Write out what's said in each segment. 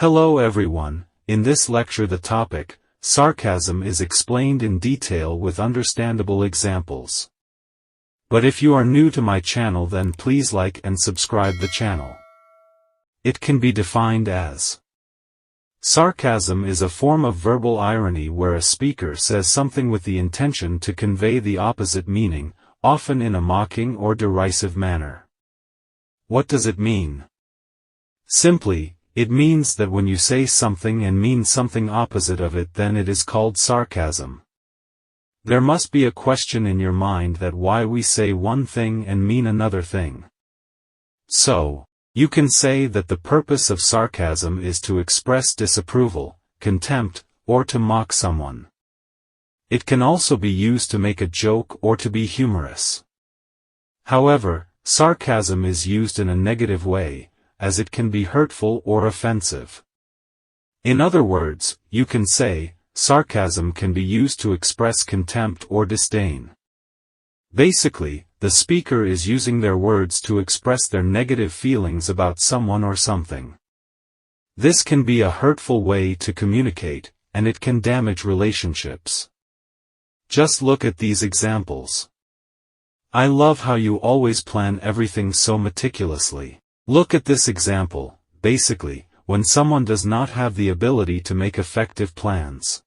Hello everyone, in this lecture the topic, sarcasm is explained in detail with understandable examples. But if you are new to my channel then please like and subscribe the channel. It can be defined as: sarcasm is a form of verbal irony where a speaker says something with the intention to convey the opposite meaning, often in a mocking or derisive manner. What does it mean? Simply, it means that when you say something and mean something opposite of it, then it is called sarcasm. There must be a question in your mind that why we say one thing and mean another thing. So, you can say that the purpose of sarcasm is to express disapproval, contempt, or to mock someone. It can also be used to make a joke or to be humorous. However, sarcasm is used in a negative way, as it can be hurtful or offensive. In other words, you can say, sarcasm can be used to express contempt or disdain. Basically, the speaker is using their words to express their negative feelings about someone or something. This can be a hurtful way to communicate, and it can damage relationships. Just look at these examples. I love how you always plan everything so meticulously. Look at this example, basically, when someone does not have the ability to make effective plans.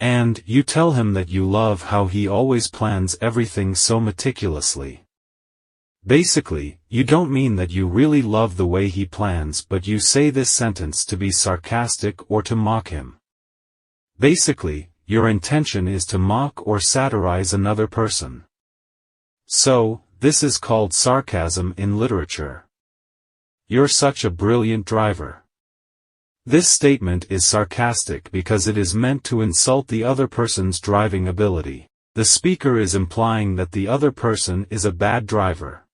And you tell him that you love how he always plans everything so meticulously. Basically, you don't mean that you really love the way he plans, but you say this sentence to be sarcastic or to mock him. Basically, your intention is to mock or satirize another person. So, this is called sarcasm in literature. You're such a brilliant driver. This statement is sarcastic because it is meant to insult the other person's driving ability. The speaker is implying that the other person is a bad driver.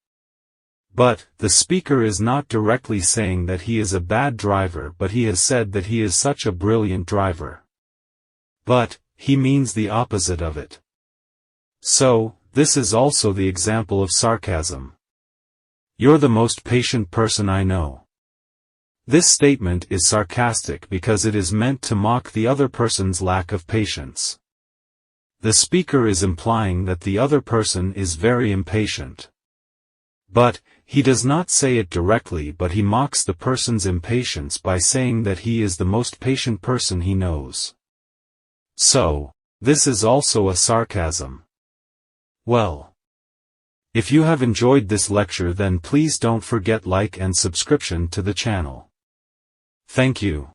But, the speaker is not directly saying that he is a bad driver, but he has said that he is such a brilliant driver. But, he means the opposite of it. So, this is also the example of sarcasm. You're the most patient person I know. This statement is sarcastic because it is meant to mock the other person's lack of patience. The speaker is implying that the other person is very impatient. But, he does not say it directly, but he mocks the person's impatience by saying that he is the most patient person he knows. So, this is also a sarcasm. Well, if you have enjoyed this lecture then please don't forget like and subscription to the channel. Thank you.